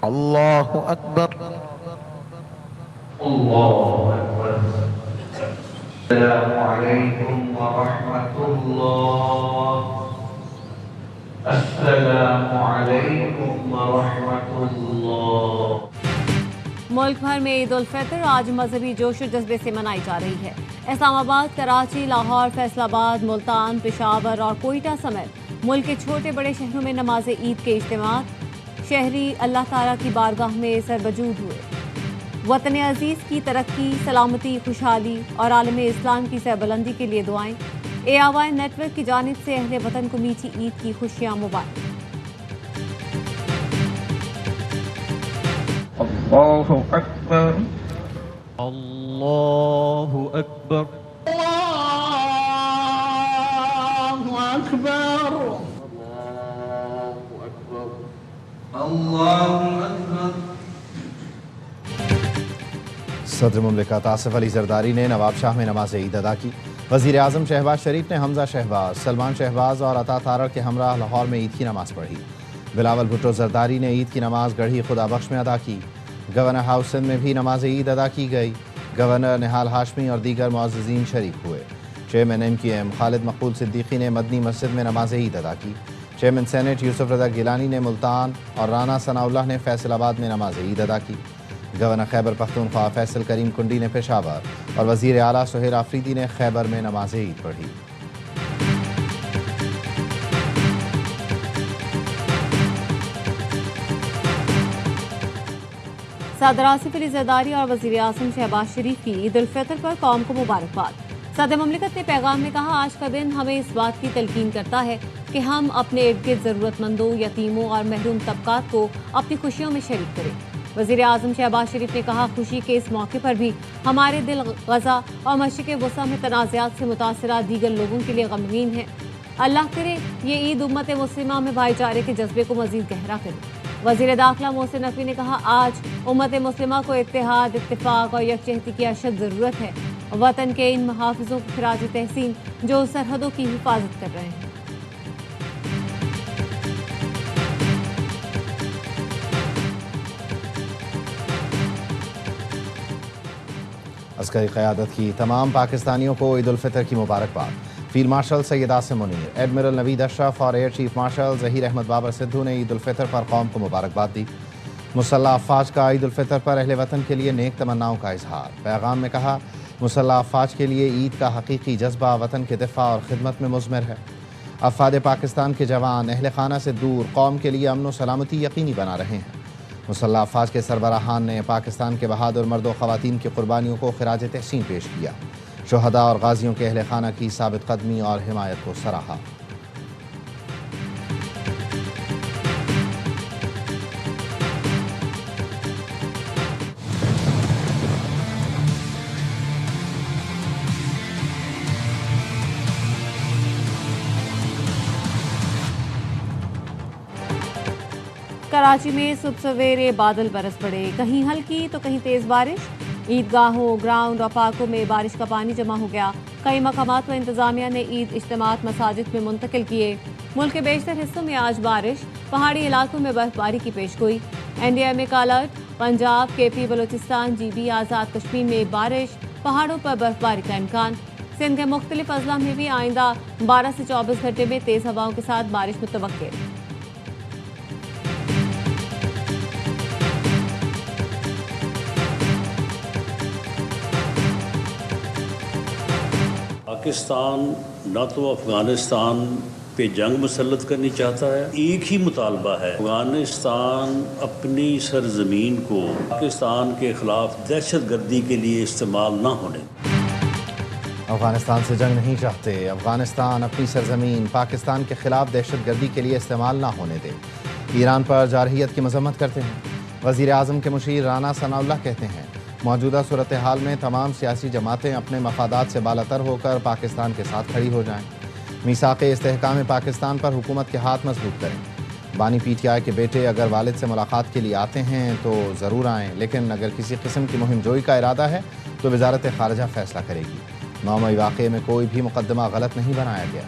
اللہ اکبر۔ اللہ اکبر۔ السلام علیکم ورحمۃ اللہ۔ السلام علیکم ورحمۃ اللہ۔ ملک بھر میں عید الفطر آج مذہبی جوش و جذبے سے منائی جا رہی ہے۔ اسلام آباد، کراچی، لاہور، فیصل آباد، ملتان، پشاور اور کوئٹہ سمیت ملک کے چھوٹے بڑے شہروں میں نماز عید کے اجتماعات، شہری اللہ تعالیٰ کی بارگاہ میں سربجود ہوئے۔ وطن عزیز کی ترقی، سلامتی، خوشحالی اور عالم اسلام کی سربلندی کے لیے دعائیں۔ ARY نیٹ ورک کی جانب سے اہل وطن کو میٹھی عید کی خوشیاں مبارک۔ اللہ اکبر، اللہ اکبر، اللہ اکبر، اللہ اکبر۔ صدر مملکت آصف علی زرداری نے نواب شاہ میں نماز عید ادا کی۔ وزیر اعظم شہباز شریف نے حمزہ شہباز، سلمان شہباز اور عطا تارڑ کے ہمراہ لاہور میں عید کی نماز پڑھی۔ بلاول بھٹو زرداری نے عید کی نماز گڑھی خدا بخش میں ادا کی۔ گورنر ہاؤس سندھ میں بھی نماز عید ادا کی گئی۔ گورنر نہال ہاشمی اور دیگر معززین شریک ہوئے۔ چیئرمین MQM خالد مقبول صدیقی نے مدنی مسجد میں نماز عید ادا کی۔ چیئرمین سینٹ یوسف رضا گیلانی نے ملتان اور رانا ثناء اللہ نے فیصل آباد میں نماز عید ادا کی۔ گورنر خیبر پختونخوا فیصل کریم کنڈی نے پشاور اور وزیر اعلیٰ سہیل آفریدی نے خیبر میں نماز عید پڑھی۔ صدر آصف علی زرداری اور وزیر اعظم شہباز شریف کی عید الفطر پر قوم کو مبارکباد۔ صدر مملکت نے پیغام میں کہا، آج کا دن ہمیں اس بات کی تلقین کرتا ہے کہ ہم اپنے ارد گرد ضرورت مندوں، یتیموں اور محروم طبقات کو اپنی خوشیوں میں شریک کریں۔ وزیر اعظم شہباز شریف نے کہا، خوشی کے اس موقع پر بھی ہمارے دل غزہ اور مشرق وسطیٰ میں تنازعات سے متاثرہ دیگر لوگوں کے لیے غمگین ہے۔ اللہ کرے یہ عید امت مسلمہ میں بھائی چارے کے جذبے کو مزید گہرا کرے۔ وزیر داخلہ محسن نقوی نے کہا، آج امت مسلمہ کو اتحاد، اتفاق اور یکجہتی کی اشد ضرورت ہے۔ وطن کے ان محافظوں کو خراج تحسین جو سرحدوں کی حفاظت کر رہے ہیں۔ عسکری قیادت کی تمام پاکستانیوں کو عید الفطر کی مبارکباد۔ Field marshal Syed Asim Munir, admiral Naveed Ashraf اور air chief marshal Zaheer Ahmed Babar Sidhu نے عید الفطر پر قوم کو مبارکباد دی۔ مسلح افواج کا عید الفطر پر اہل وطن کے لیے نیک تمناؤں کا اظہار۔ پیغام میں کہا، مسلح افواج کے لیے عید کا حقیقی جذبہ وطن کے دفاع اور خدمت میں مضمر ہے۔ افواج پاکستان کے جوان اہل خانہ سے دور قوم کے لیے امن و سلامتی یقینی بنا رہے ہیں۔ مسلح افواج کے سربراہان نے پاکستان کے بہادر مرد و خواتین کی قربانیوں کو خراج تحسین پیش کیا۔ شہداء اور غازیوں کے اہل خانہ کی ثابت قدمی اور حمایت کو سراہا۔ کراچی میں صبح سویرے بادل برس پڑے، کہیں ہلکی تو کہیں تیز بارش۔ عیدگاہوں، گراؤنڈ اور پارکوں میں بارش کا پانی جمع ہو گیا۔ کئی مقامات پر انتظامیہ نے عید اجتماعات مساجد میں منتقل کیے۔ ملک کے بیشتر حصوں میں آج بارش، پہاڑی علاقوں میں برف باری کی پیشگوئی۔ NDMA کا alert, Punjab, KP، Balochistan, GB، Azad Kashmir میں بارش، پہاڑوں پر برف باری کا امکان۔ سندھ کے مختلف اضلاع میں بھی آئندہ 12 سے 24 گھنٹے میں تیز ہواؤں کے ساتھ بارش متوقع۔ پاکستان نہ تو افغانستان پہ جنگ مسلط کرنی چاہتا ہے، ایک ہی مطالبہ ہے، افغانستان اپنی سرزمین کو پاکستان کے خلاف دہشت گردی کے لیے استعمال نہ ہونے۔ افغانستان سے جنگ نہیں چاہتے، افغانستان اپنی سرزمین پاکستان کے خلاف دہشت گردی کے لیے استعمال نہ ہونے دے۔ ایران پر جارحیت کی مذمت کرتے ہیں۔ وزیر اعظم کے مشیر رانا ثناء اللہ کہتے ہیں، موجودہ صورتحال میں تمام سیاسی جماعتیں اپنے مفادات سے بالاتر ہو کر پاکستان کے ساتھ کھڑی ہو جائیں۔ میثاق استحکام پاکستان پر حکومت کے ہاتھ مضبوط کریں۔ بانی PTI کے بیٹے اگر والد سے ملاقات کے لیے آتے ہیں تو ضرور آئیں، لیکن اگر کسی قسم کی مہم جوئی کا ارادہ ہے تو وزارت خارجہ فیصلہ کرے گی۔ 9 مئی واقعے میں کوئی بھی مقدمہ غلط نہیں بنایا گیا۔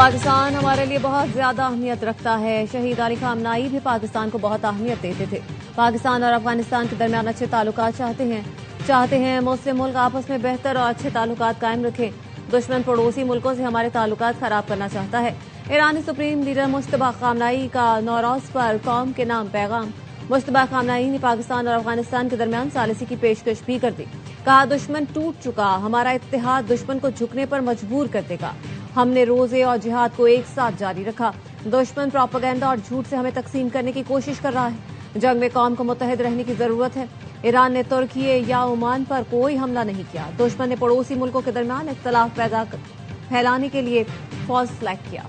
پاکستان ہمارے لیے بہت زیادہ اہمیت رکھتا ہے. شہید علی خامنائی بھی پاکستان کو بہت اہمیت دیتے تھے. پاکستان اور افغانستان کے درمیان اچھے تعلقات چاہتے ہیں. مسلم ملک آپس میں بہتر اور اچھے تعلقات قائم رکھیں. دشمن پڑوسی ملکوں سے ہمارے تعلقات خراب کرنا چاہتا ہے. ایرانی سپریم لیڈر مجتبی خامنائی کا نوروز پر قوم کے نام پیغام. مجتبی خامنائی نے پاکستان اور افغانستان کے درمیان ثالثی کی پیشکش بھی کر دی. کہا دشمن ٹوٹ چکا, ہمارا اتحاد دشمن کو جھکنے پر مجبور کر دے گا. ہم نے روزے اور جہاد کو ایک ساتھ جاری رکھا. دشمن پروپیگنڈا اور جھوٹ سے ہمیں تقسیم کرنے کی کوشش کر رہا ہے. جنگ میں قوم کو متحد رہنے کی ضرورت ہے. ایران نے ترکی یا عمان پر کوئی حملہ نہیں کیا. دشمن نے پڑوسی ملکوں کے درمیان اختلاف پھیلانے کے لیے فالس فلیگ کیا.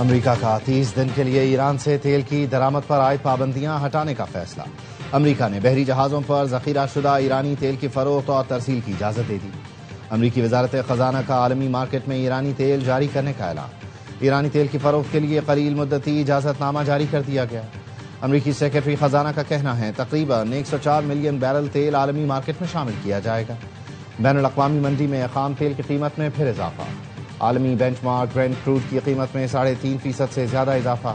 امریکہ کا 30 دن کے لیے ایران سے تیل کی درآمد پر عائد پابندیاں ہٹانے کا فیصلہ. امریکہ نے بحری جہازوں پر ذخیرہ شدہ ایرانی تیل کی فروخت اور ترسیل کی اجازت دے دی. امریکی وزارت خزانہ کا عالمی مارکیٹ میں ایرانی تیل جاری کرنے کا اعلان. ایرانی تیل کی فروخت کے لیے قلیل مدتی اجازت نامہ جاری کر دیا گیا. امریکی سیکرٹری خزانہ کا کہنا ہے تقریباً 104 ملین بیرل تیل عالمی مارکیٹ میں شامل کیا جائے گا. بین الاقوامی منڈی میں خام تیل کی قیمت میں پھر اضافہ. عالمی بینچ مارک برینٹ کروڈ کی قیمت میں 3.5% سے زیادہ اضافہ.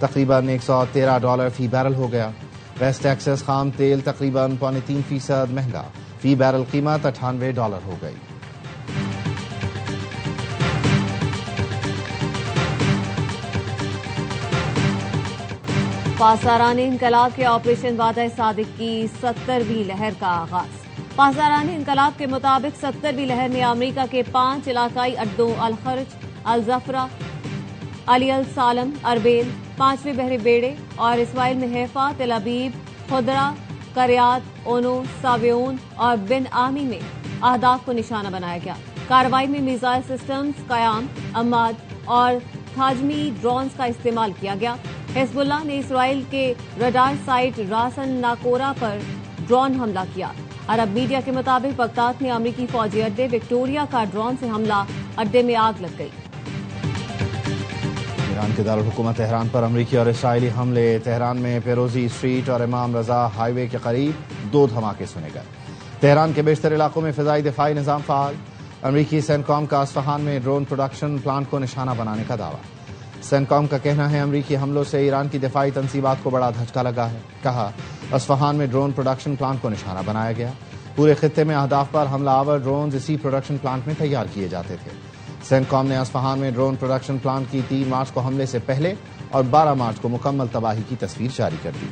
تقریباً $113 فی بیرل ہو گیا. ویسٹ ٹیکسس خام تیل تقریباً 3.25% مہنگا. فی بیرل قیمت $98 ہو گئی. پاسداران انقلاب کے آپریشن وعدہ صادق کی 70ویں لہر کا آغاز. پاسداران انقلاب کے مطابق 70ویں لہر میں امریکہ کے 5 علاقائی اڈوں الخرج, الزفرہ, علی السالم, اربیل, 5ویں بحر بیڑے اور اسرائیل میں حیفا, تل ابیب, خدرہ, کریات, اونو, ساویون اور بن آمی میں اہداف کو نشانہ بنایا گیا. کارروائی میں میزائل سسٹمز, قیام, اماد اور تھاجمی ڈرونز کا استعمال کیا گیا. حزب اللہ نے اسرائیل کے رڈار سائٹ راسن ناکورا پر ڈرون حملہ کیا. عرب میڈیا کے مطابق بغداد میں امریکی فوجی اڈے وکٹوریا کا ڈرون سے حملہ, اڈے میں آگ لگ گئی. ایران کے دارالحکومت تہران پر امریکی اور اسرائیلی حملے. تہران میں پیروزی اسٹریٹ اور امام رضا ہائی وے کے قریب 2 دھماکے سنے گئے. تہران کے بیشتر علاقوں میں فضائی دفاعی نظام فعال. امریکی سینکام کا اصفہان میں ڈرون پروڈکشن پلانٹ کو نشانہ بنانے کا دعویٰ. سینکام کا کہنا ہے امریکی حملوں سے ایران کی دفاعی تنصیبات کو بڑا دھچکا لگا ہے. کہا اصفہان میں ڈرون پروڈکشن پلانٹ کو نشانہ بنایا گیا. پورے خطے میں اہداف پر حملہ آور ڈرونز اسی پروڈکشن پلانٹ میں تیار کیے جاتے تھے. سینکام نے اصفہان میں ڈرون پروڈکشن پلانٹ کی 3 مارچ کو حملے سے پہلے اور 12 مارچ کو مکمل تباہی کی تصویر جاری کر دی.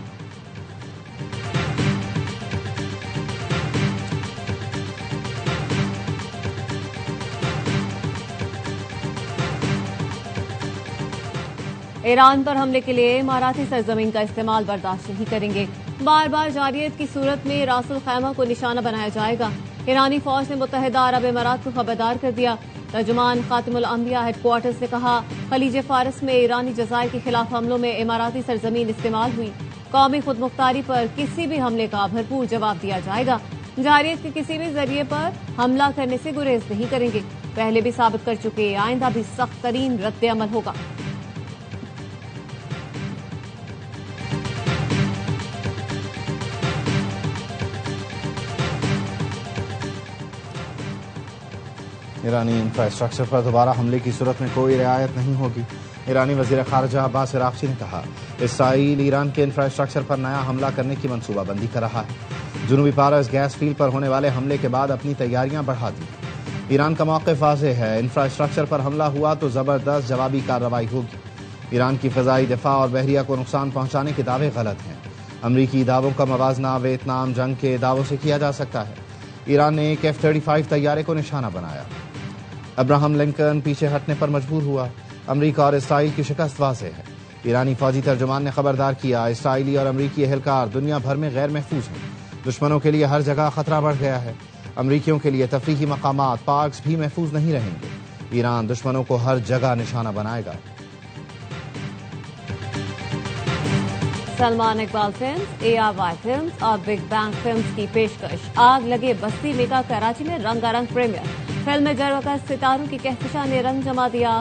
ایران پر حملے کے لیے اماراتی سرزمین کا استعمال برداشت نہیں کریں گے. بار بار جارحیت کی صورت میں راس الخیمہ کو نشانہ بنایا جائے گا. ایرانی فوج نے متحدہ عرب امارات کو خبردار کر دیا. ترجمان خاتم الانبیاء ہیڈ کوارٹرز نے کہا خلیج فارس میں ایرانی جزائر کے خلاف حملوں میں اماراتی سرزمین استعمال ہوئی. قومی خود مختاری پر کسی بھی حملے کا بھرپور جواب دیا جائے گا. جارحیت کے کسی بھی ذریعے پر حملہ کرنے سے گریز نہیں کریں گے. پہلے بھی ثابت کر چکے, آئندہ بھی سخت ترین رد عمل ہوگا. ایرانی انفراسٹرکچر پر دوبارہ حملے کی صورت میں کوئی رعایت نہیں ہوگی. ایرانی وزیر خارجہ عباس عراقچی نے کہا اسرائیل ایران کے انفراسٹرکچر پر نیا حملہ کرنے کی منصوبہ بندی کر رہا ہے. جنوبی پارس گیس فیلڈ پر ہونے والے حملے کے بعد اپنی تیاریاں بڑھا دی. ایران کا موقف واضح ہے, انفراسٹرکچر پر حملہ ہوا تو زبردست جوابی کارروائی ہوگی. ایران کی فضائی دفاع اور بحریہ کو نقصان پہنچانے کے دعوے غلط ہیں. امریکی دعووں کا موازنہ ویتنام جنگ کے دعووں سے کیا جا سکتا ہے. ایران نے ایک F-35 طیارے کو نشانہ بنایا. ابراہم لنکن پیچھے ہٹنے پر مجبور ہوا. امریکہ اور اسرائیل کی شکست واضح ہے. ایرانی فوجی ترجمان نے خبردار کیا اسرائیلی اور امریکی اہلکار دنیا بھر میں غیر محفوظ ہیں. دشمنوں کے لیے ہر جگہ خطرہ بڑھ گیا ہے. امریکیوں کے لیے تفریحی مقامات, پارکس بھی محفوظ نہیں رہیں گے. ایران دشمنوں کو ہر جگہ نشانہ بنائے گا. Salman Iqbal films, ARY films اور بگ بینگ فلمز کی پیشکش. آگ لگے بستی میں کا کراچی میں رنگا رنگ پریمیئر. فلم میں جروکا ستاروں کی کہکشاں نے رنگ جما دیا.